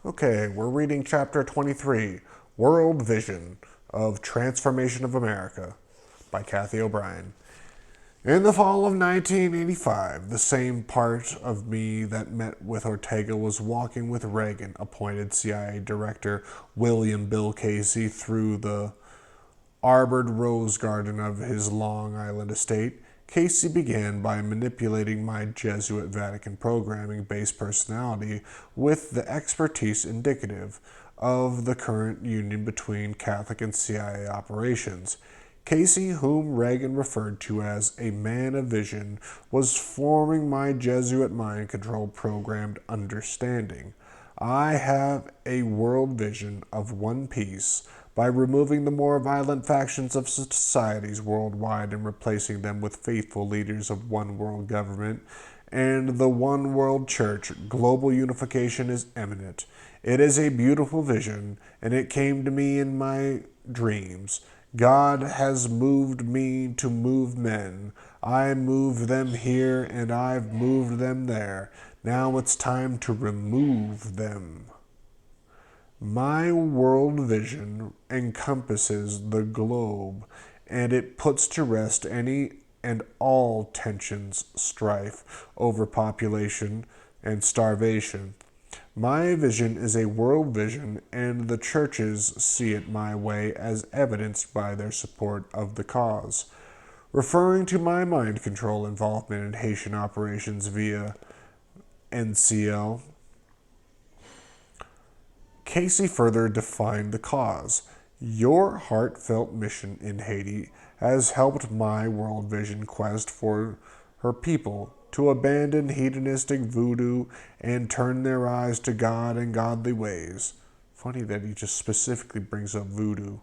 Okay, we're reading chapter 23, World Vision of Transformation of America by Cathy O'Brien. In the fall of 1985, the same part of me that met with Ortega was walking with Reagan appointed CIA Director William Bill Casey through the arbored rose garden of his Long Island estate. Casey began by manipulating my Jesuit Vatican programming based personality with the expertise indicative of the current union between Catholic and CIA operations. Casey, whom Reagan referred to as a man of vision, was forming my Jesuit mind control programmed understanding. I have a world vision of one peace by removing the more violent factions of societies worldwide and replacing them with faithful leaders of one world government and the one world church. Global unification is imminent. It is a beautiful vision, and it came to me in my dreams. God has moved me to move men. I moved them here and I've moved them there. Now it's time to remove them. My world vision encompasses the globe, and it puts to rest any and all tensions, strife, overpopulation, and starvation. My vision is a world vision, and the churches see it my way as evidenced by their support of the cause. Referring to my mind control involvement in Haitian operations via NCL, Casey further defined the cause. Your heartfelt mission in Haiti has helped my world vision quest for her people to abandon hedonistic voodoo and turn their eyes to God and godly ways. Funny that he just specifically brings up voodoo.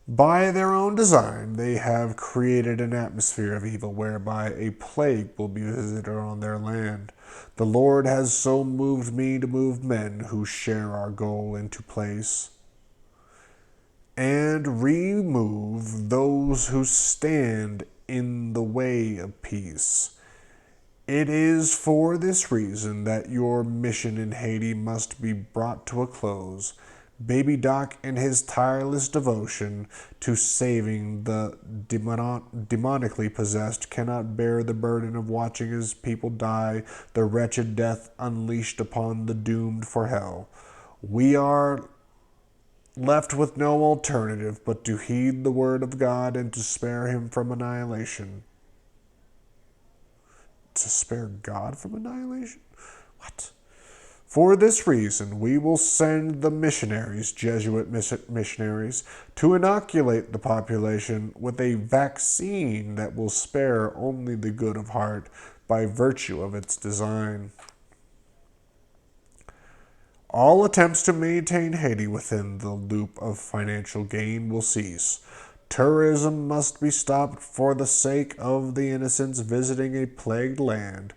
By their own design, they have created an atmosphere of evil whereby a plague will be visited on their land. The Lord has so moved me to move men who share our goal into place and remove those who stand in the way of peace. It is for this reason that your mission in Haiti must be brought to a close. Baby Doc, in his tireless devotion to saving the demonically possessed, cannot bear the burden of watching his people die the wretched death unleashed upon the doomed for hell. We are left with no alternative but to heed the word of God and to spare him from annihilation. To spare God from annihilation? What? For this reason, we will send the missionaries, Jesuit missionaries, to inoculate the population with a vaccine that will spare only the good of heart by virtue of its design. All attempts to maintain Haiti within the loop of financial gain will cease. Tourism must be stopped for the sake of the innocents visiting a plagued land.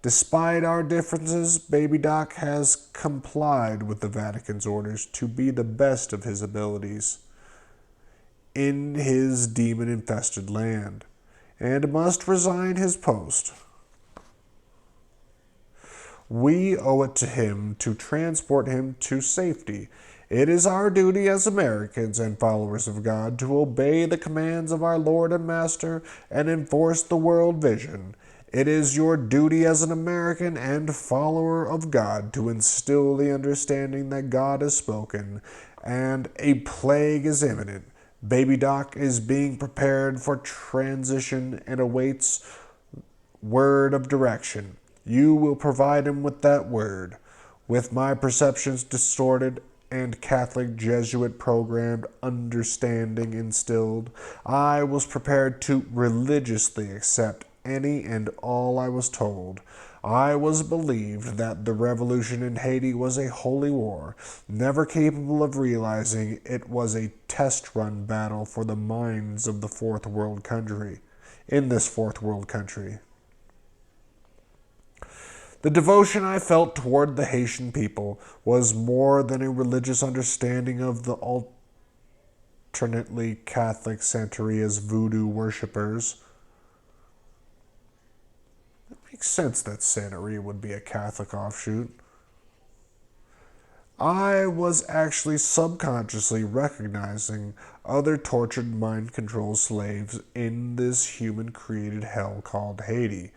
Despite our differences, Baby Doc has complied with the Vatican's orders to be the best of his abilities in his demon-infested land, and must resign his post. We owe it to him to transport him to safety. It is our duty as Americans and followers of God to obey the commands of our Lord and Master and enforce the world vision. It is your duty as an American and follower of God to instill the understanding that God has spoken and a plague is imminent. Baby Doc is being prepared for transition and awaits word of direction. You will provide him with that word. With my perceptions distorted and Catholic Jesuit programmed understanding instilled, I was prepared to religiously accept any and all I was told. I was believed that the revolution in Haiti was a holy war, never capable of realizing it was a test run battle for the minds of the fourth world country. In this fourth world country. The devotion I felt toward the Haitian people was more than a religious understanding of the alternately Catholic Santeria's voodoo worshippers. It makes sense that Santeria would be a Catholic offshoot. I was actually subconsciously recognizing other tortured mind control slaves in this human created hell called Haiti.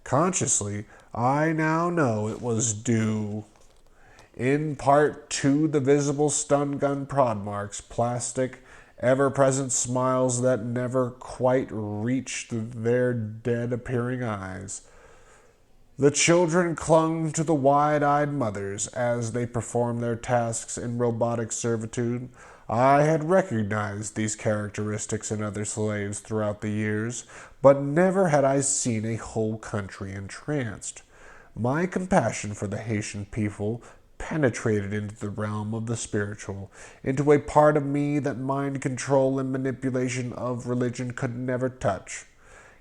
Consciously, I now know it was due in part to the visible stun gun prod marks, plastic, ever present smiles that never quite reached their dead appearing eyes. The children clung to the wide eyed mothers as they performed their tasks in robotic servitude. I had recognized these characteristics in other slaves throughout the years, but never had I seen a whole country entranced. My compassion for the Haitian people penetrated into the realm of the spiritual, into a part of me that mind control and manipulation of religion could never touch.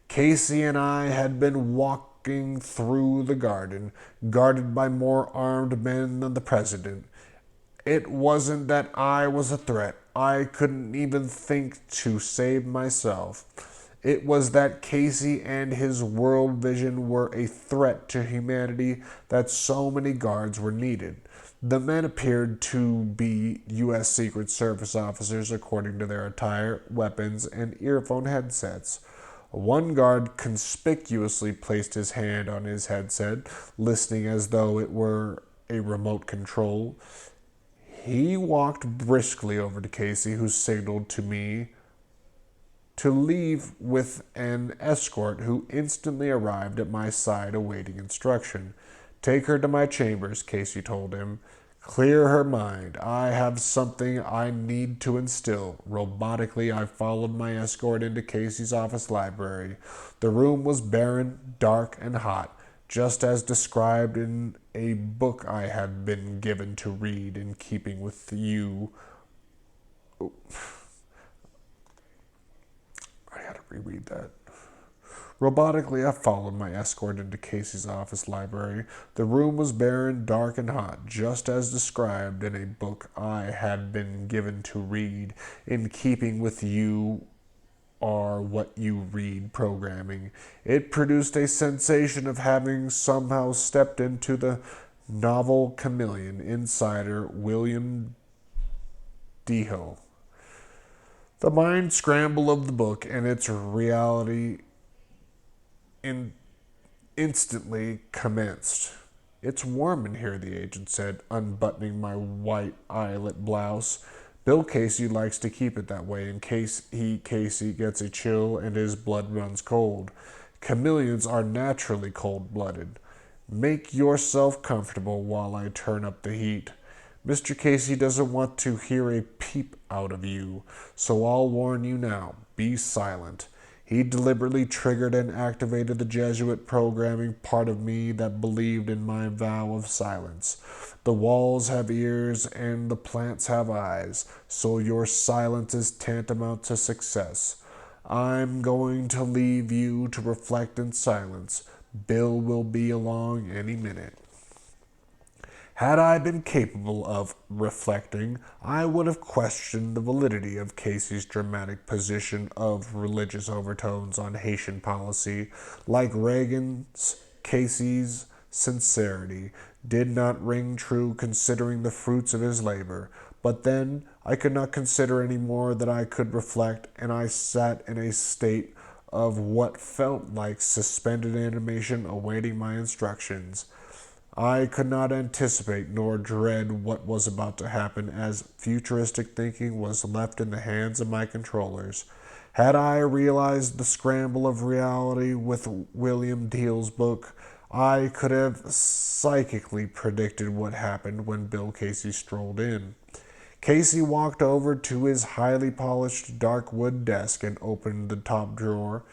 Casey and I had been walking through the garden, guarded by more armed men than the president. It wasn't that I was a threat. I couldn't even think to save myself. It was that Casey and his world vision were a threat to humanity that so many guards were needed. The men appeared to be U.S. Secret Service officers according to their attire, weapons, and earphone headsets. One guard conspicuously placed his hand on his headset, listening as though it were a remote control. He walked briskly over to Casey, who signaled to me to leave with an escort who instantly arrived at my side awaiting instruction. Take her to my chambers, Casey told him. Clear her mind. I have something I need to instill. Robotically, I followed my escort into Casey's office library. The room was barren, dark, and hot, just as described in a book I had been given to read in keeping with you. Oh, I had to reread that. Robotically, I followed my escort into Casey's office library. The room was barren, dark, and hot, just as described in a book I had been given to read, in keeping with you are what you read programming. It produced a sensation of having somehow stepped into the novel chameleon insider William Deho. The mind scramble of the book and its reality instantly commenced. It's warm in here, the agent said, unbuttoning my white eyelet blouse. Bill Casey likes to keep it that way in case Casey gets a chill and his blood runs cold. Chameleons are naturally cold-blooded. Make yourself comfortable while I turn up the heat. Mr. Casey doesn't want to hear a peep out of you, so I'll warn you now. Be silent. He deliberately triggered and activated the Jesuit programming part of me that believed in my vow of silence. The walls have ears and the plants have eyes, so your silence is tantamount to success. I'm going to leave you to reflect in silence. Bill will be along any minute. Had I been capable of reflecting, I would have questioned the validity of Casey's dramatic position of religious overtones on Haitian policy. Like Reagan's, Casey's sincerity did not ring true considering the fruits of his labor. But then I could not consider any more that I could reflect, and I sat in a state of what felt like suspended animation awaiting my instructions. I could not anticipate nor dread what was about to happen, as futuristic thinking was left in the hands of my controllers. Had I realized the scramble of reality with William Deal's book, I could have psychically predicted what happened when Bill Casey strolled in. Casey walked over to his highly polished dark wood desk and opened the top drawer.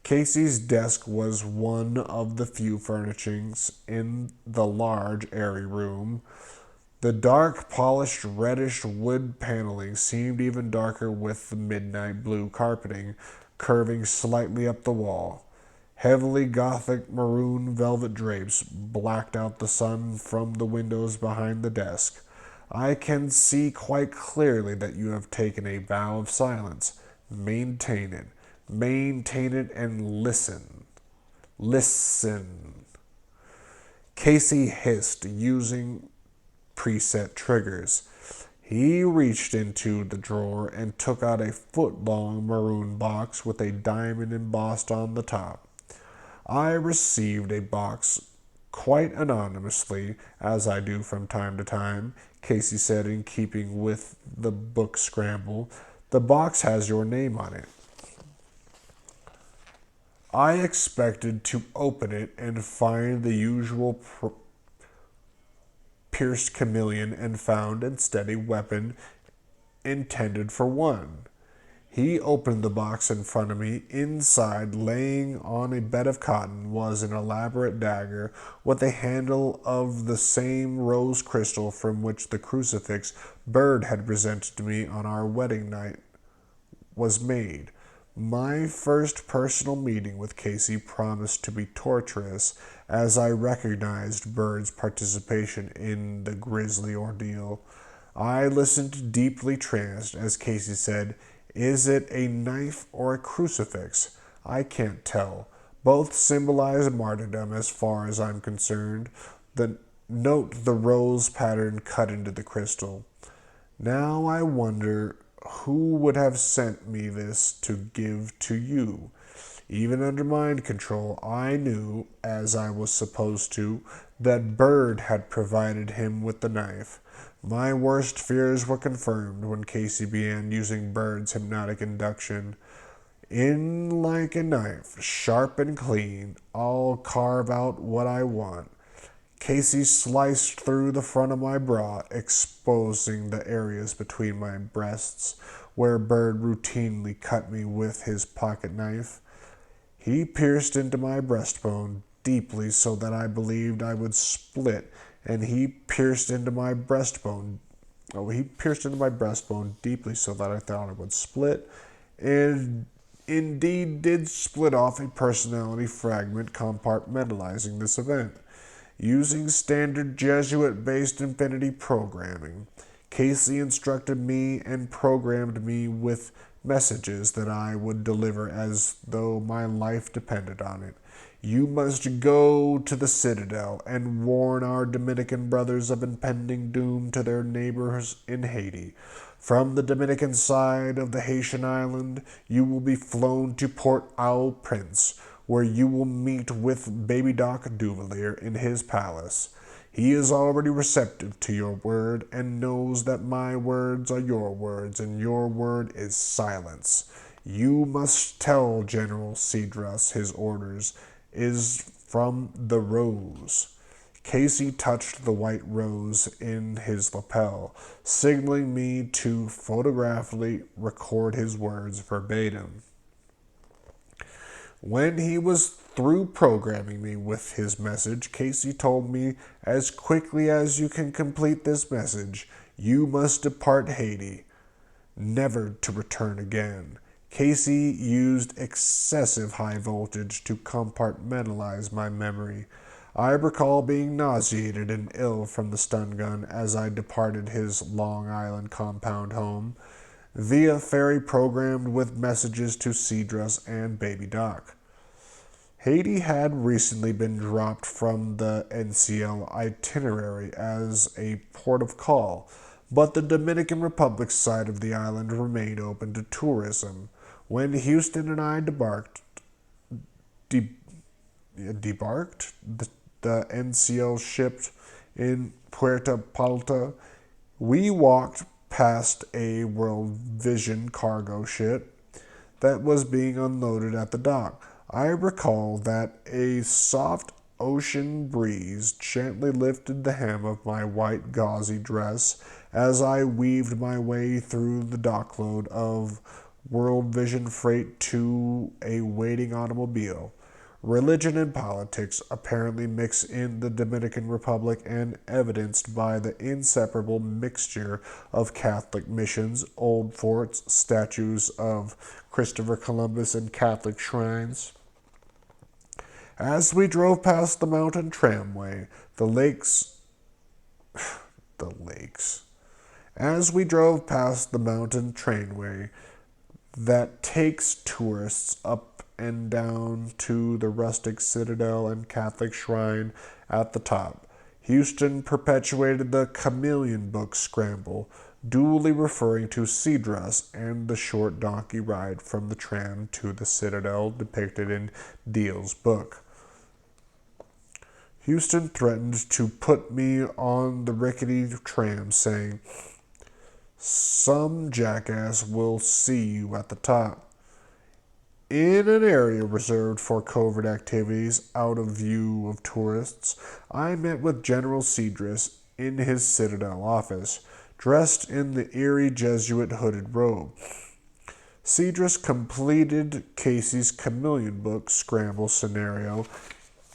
Casey's desk was one of the few furnishings in the large, airy room. The dark, polished, reddish wood paneling seemed even darker with the midnight blue carpeting curving slightly up the wall. Heavily Gothic maroon velvet drapes blacked out the sun from the windows behind the desk. I can see quite clearly that you have taken a vow of silence. Maintain it. Maintain it and listen. Listen. Casey hissed, using preset triggers. He reached into the drawer and took out a foot-long maroon box with a diamond embossed on the top. I received a box quite anonymously, as I do from time to time, Casey said in keeping with the book scramble. The box has your name on it. I expected to open it and find the usual pierced chameleon and found instead a weapon intended for one. He opened the box in front of me. Inside, laying on a bed of cotton, was an elaborate dagger with a handle of the same rose crystal from which the crucifix Bird had presented to me on our wedding night was made. My first personal meeting with Casey promised to be torturous, as I recognized Bird's participation in the grisly ordeal. I listened deeply tranced as Casey said, "Is it a knife or a crucifix? I can't tell. Both symbolize martyrdom as far as I'm concerned. Note the rose pattern cut into the crystal. Now I wonder who would have sent me this to give to you. Even under mind control, I knew, as I was supposed to, that Bird had provided him with the knife. My worst fears were confirmed when Casey began using Bird's hypnotic induction. In like a knife, sharp and clean, I'll carve out what I want. Casey sliced through the front of my bra, exposing the areas between my breasts, where Bird routinely cut me with his pocket knife. He pierced into my breastbone deeply so that I believed I would split, and he pierced into my breastbone deeply so that I thought it would split, and indeed did split off a personality fragment, compartmentalizing this event. Using standard Jesuit-based infinity programming, Casey instructed me and programmed me with messages that I would deliver as though my life depended on it. You must go to the Citadel and warn our Dominican brothers of impending doom to their neighbors in Haiti. From the Dominican side of the Haitian island, you will be flown to Port-au-Prince, where you will meet with Baby Doc Duvalier in his palace. He is already receptive to your word and knows that my words are your words and your word is silence. You must tell General Cedras his orders is from the rose." Casey touched the white rose in his lapel, signaling me to photographically record his words verbatim. When he was through programming me with his message, Casey told me, "As quickly as you can complete this message, you must depart Haiti, never to return again." Casey used excessive high voltage to compartmentalize my memory. I recall being nauseated and ill from the stun gun as I departed his Long Island compound home, via ferry programmed with messages to Cedras and Baby Doc. Haiti had recently been dropped from the NCL itinerary as a port of call, but the Dominican Republic side of the island remained open to tourism. When Houston and I debarked, the NCL shipped in Puerto Palta, we walked past a World Vision cargo ship that was being unloaded at the dock. I recall that a soft ocean breeze gently lifted the hem of my white gauzy dress as I weaved my way through the dockload of World Vision freight to a waiting automobile. Religion and politics apparently mix in the Dominican Republic, and evidenced by the inseparable mixture of Catholic missions, old forts, statues of Christopher Columbus, and Catholic shrines. As we drove past the mountain tramway, As we drove past the mountain trainway that takes tourists up and down to the rustic citadel and Catholic shrine at the top, Houston perpetuated the chameleon book scramble, duly referring to Cedras and the short donkey ride from the tram to the citadel depicted in Deal's book. Houston threatened to put me on the rickety tram, saying, "Some jackass will see you at the top." In an area reserved for covert activities out of view of tourists, I met with General Cedras in his citadel office, dressed in the eerie Jesuit hooded robe. Cedras completed Casey's chameleon book scramble scenario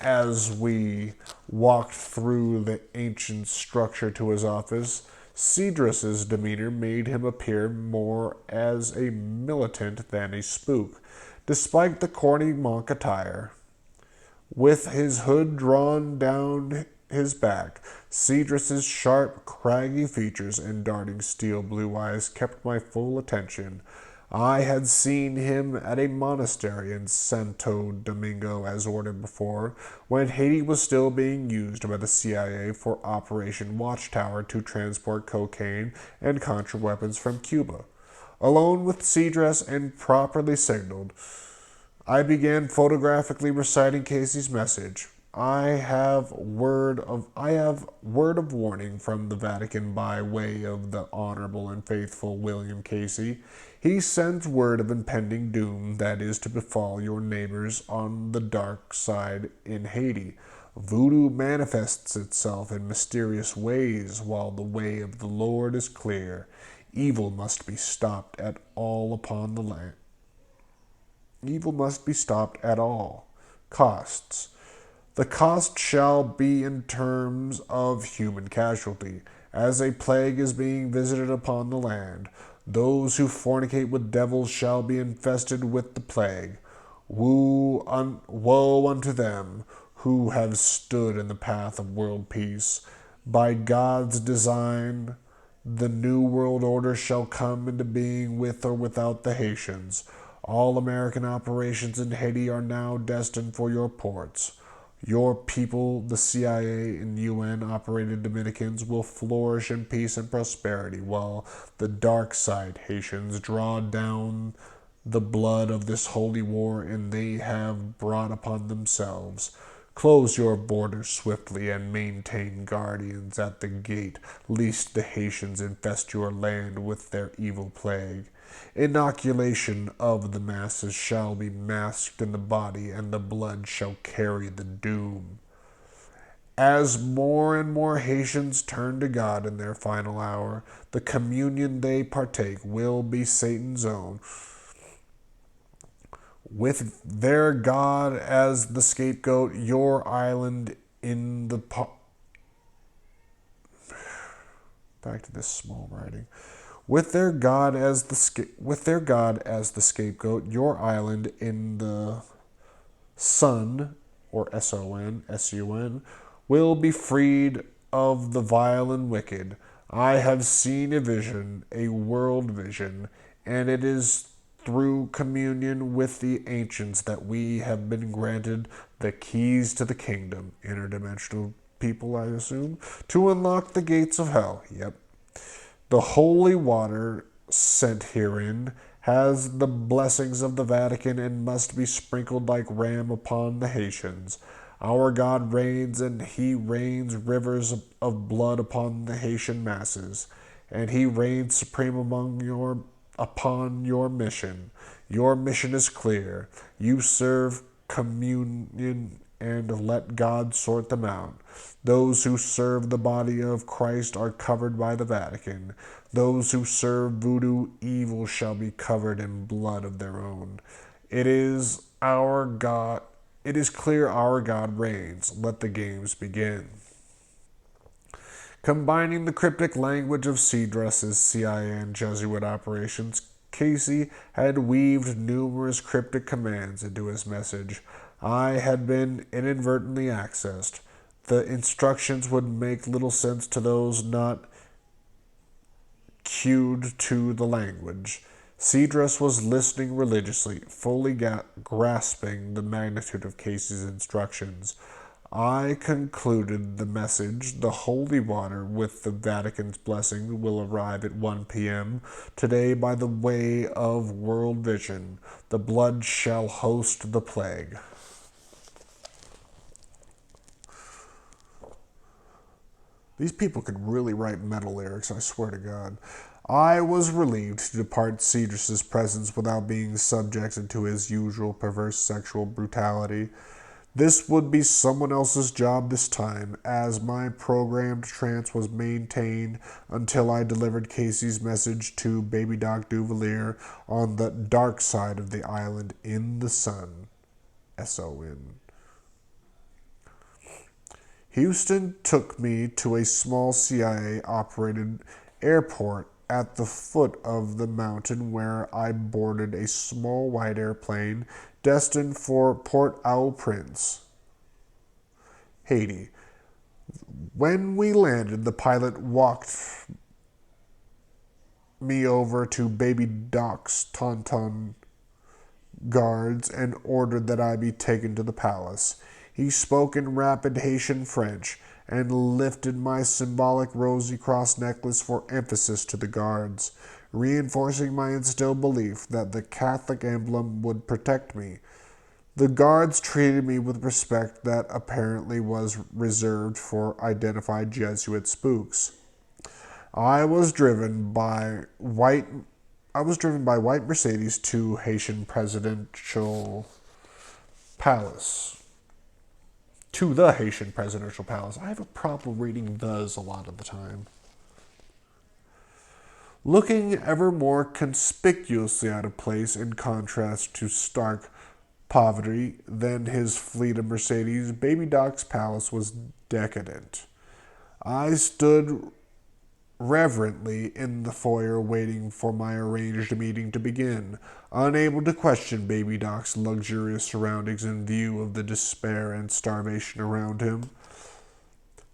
as we walked through the ancient structure to his office. Cedras's demeanor made him appear more as a militant than a spook, despite the corny monk attire. With his hood drawn down his back, Cedras's sharp, craggy features and darting steel blue eyes kept my full attention. I had seen him at a monastery in Santo Domingo as ordered before, when Haiti was still being used by the CIA for Operation Watchtower to transport cocaine and contra weapons from Cuba. Alone with Cedras and properly signaled, I began photographically reciting Casey's message. I have word of warning from the Vatican by way of the honorable and faithful William Casey. He sends word of impending doom that is to befall your neighbors on the dark side in Haiti. Voodoo manifests itself in mysterious ways, while the way of the Lord is clear. Evil must be stopped at all upon the land. Evil must be stopped at all costs. The cost shall be in terms of human casualty, as a plague is being visited upon the land. Those who fornicate with devils shall be infested with the plague. Woe unto them who have stood in the path of world peace. By God's design, the new world order shall come into being with or without the Haitians. All American operations in Haiti are now destined for your ports. Your people, the CIA and UN-operated Dominicans, will flourish in peace and prosperity, while the dark side Haitians draw down the blood of this holy war and they have brought upon themselves. Close your borders swiftly and maintain guardians at the gate, lest the Haitians infest your land with their evil plague. Inoculation of the masses shall be masked in the body, and the blood shall carry the doom. As more and more Haitians turn to God in their final hour, the communion they partake will be Satan's own. With their God as the scapegoat, your island in the back to this small writing. With their God as the scapegoat, your island in the sun, or sun, will be freed of the vile and wicked. I have seen a vision, a world vision, and it is through communion with the ancients that we have been granted the keys to the kingdom, interdimensional people, I assume, to unlock the gates of hell. Yep. The holy water sent herein has the blessings of the Vatican and must be sprinkled like ram upon the Haitians. Our God reigns, and he rains rivers of blood upon the Haitian masses, and he reigns supreme upon your mission. Your mission is clear. You serve communion and let God sort them out. Those who serve the body of Christ are covered by the Vatican. Those who serve voodoo, evil shall be covered in blood of their own. It is clear our God reigns. Let the games begin. Combining the cryptic language of Cedras' CIA and Jesuit operations, Casey had weaved numerous cryptic commands into his message. I had been inadvertently accessed. The instructions would make little sense to those not cued to the language. Cedras was listening religiously, fully grasping the magnitude of Casey's instructions. I concluded the message. The holy water, with the Vatican's blessing, will arrive at 1 p.m. today by the way of World Vision. The blood shall host the plague. These people could really write metal lyrics, I swear to God. I was relieved to depart Cedrus's presence without being subjected to his usual perverse sexual brutality. This would be someone else's job this time, as my programmed trance was maintained until I delivered Casey's message to Baby Doc Duvalier on the dark side of the island in the sun. S-O-N. Houston took me to a small CIA-operated airport at the foot of the mountain where I boarded a small white airplane destined for Port-au-Prince, Haiti. When we landed, the pilot walked me over to Baby Doc's Tauntaun guards and ordered that I be taken to the palace. He spoke in rapid Haitian French and lifted my symbolic rosy cross necklace for emphasis to the guards, reinforcing my instilled belief that the Catholic emblem would protect me. The guards treated me with respect that apparently was reserved for identified Jesuit spooks. I was driven by white Mercedes to Haitian presidential palace. To the Haitian presidential palace. I have a problem reading "thes" a lot of the time. Looking ever more conspicuously out of place in contrast to stark poverty than his fleet of Mercedes, Baby Doc's palace was decadent. I stood reverently in the foyer waiting for my arranged meeting to begin, unable to question Baby Doc's luxurious surroundings in view of the despair and starvation around him.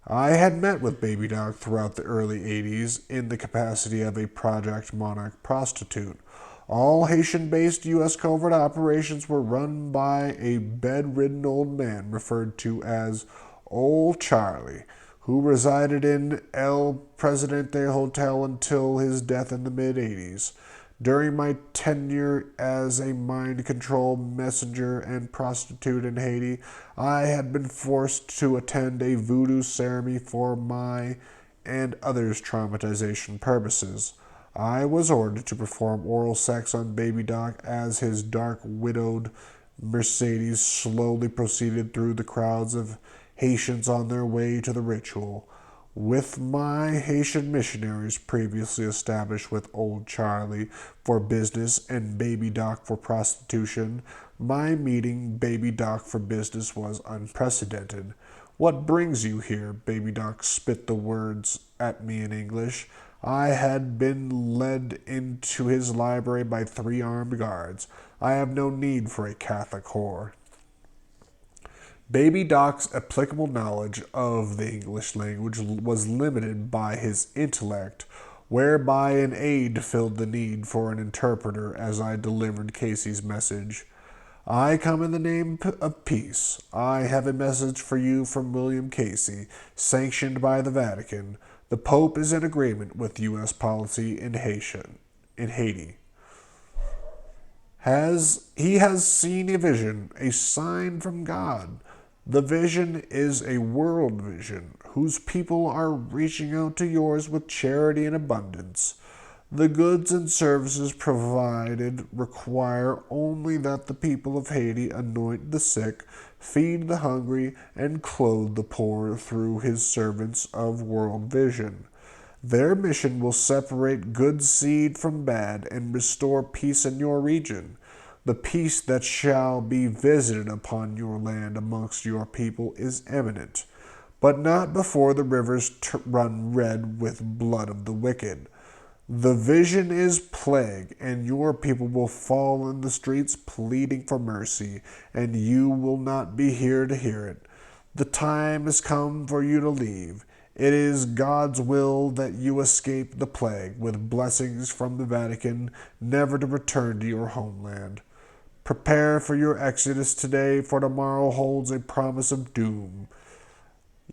I had met with Baby Doc throughout the early 80s in the capacity of a Project Monarch prostitute. All Haitian-based U.S. covert operations were run by a bedridden old man referred to as Old Charlie, who resided in El Presidente Hotel until his death in the mid-80s. During my tenure as a mind control messenger and prostitute in Haiti, I had been forced to attend a voodoo ceremony for my and others' traumatization purposes. I was ordered to perform oral sex on Baby Doc as his dark, widowed Mercedes slowly proceeded through the crowds of Haitians on their way to the ritual. With my Haitian missionaries previously established with Old Charlie for business and Baby Doc for prostitution, my meeting Baby Doc for business was unprecedented. "What brings you here?" Baby Doc spit the words at me in English. I had been led into his library by 3 armed guards. I have no need for a Catholic whore. Baby Doc's applicable knowledge of the English language was limited by his intellect, whereby an aide filled the need for an interpreter as I delivered Casey's message. "I come in the name of peace. I have a message for you from William Casey, sanctioned by the Vatican. The Pope is in agreement with U.S. policy in Haiti. He has seen a vision, a sign from God. The vision is a world vision, whose people are reaching out to yours with charity and abundance. The goods and services provided require only that the people of Haiti anoint the sick, feed the hungry, and clothe the poor through his servants of World Vision. Their mission will separate good seed from bad and restore peace in your region. The peace that shall be visited upon your land amongst your people is imminent, but not before the rivers run red with blood of the wicked. The vision is plague, and your people will fall in the streets pleading for mercy, and you will not be here to hear it. The time has come for you to leave. It is God's will that you escape the plague with blessings from the Vatican, never to return to your homeland. Prepare for your exodus today, for tomorrow holds a promise of doom.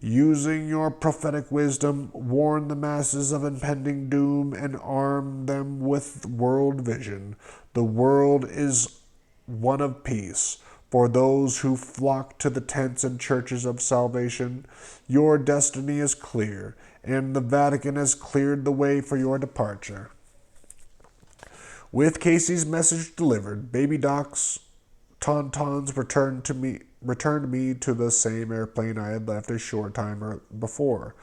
Using your prophetic wisdom, warn the masses of impending doom and arm them with world vision. The world is one of peace. For those who flock to the tents and churches of salvation, your destiny is clear, and the Vatican has cleared the way for your departure. With Casey's message delivered, Baby Doc's tauntauns returned me to the same airplane I had left a short time before.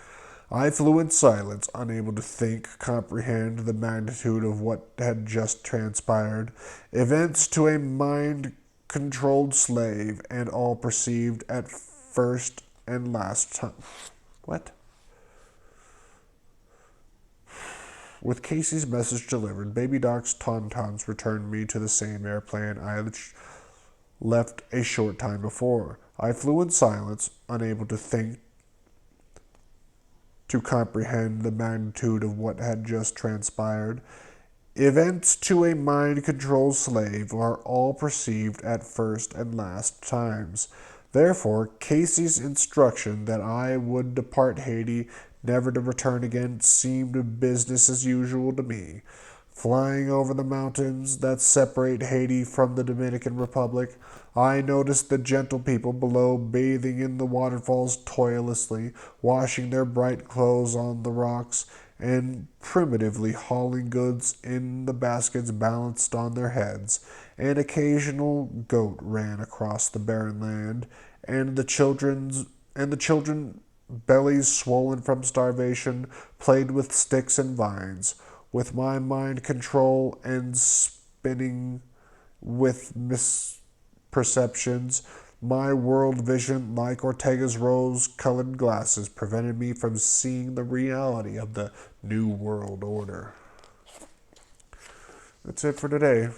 I flew in silence, unable to think, comprehend the magnitude of what had just transpired. Events to a mind-controlled slave, and all perceived at first and last time. What? With Casey's message delivered, Baby Doc's tauntauns returned me to the same airplane I had left a short time before. I flew in silence, unable to think, to comprehend the magnitude of what had just transpired. Events to a mind-controlled slave are all perceived at first and last times. Therefore, Casey's instruction that I would depart Haiti, never to return again, seemed business as usual to me. Flying over the mountains that separate Haiti from the Dominican Republic, I noticed the gentle people below bathing in the waterfalls toilessly, washing their bright clothes on the rocks, and primitively hauling goods in the baskets balanced on their heads. An occasional goat ran across the barren land, and the children, bellies swollen from starvation, played with sticks and vines. With my mind control and spinning with misperceptions, my world vision, like Ortega's rose-colored glasses, prevented me from seeing the reality of the New World Order. That's it for today.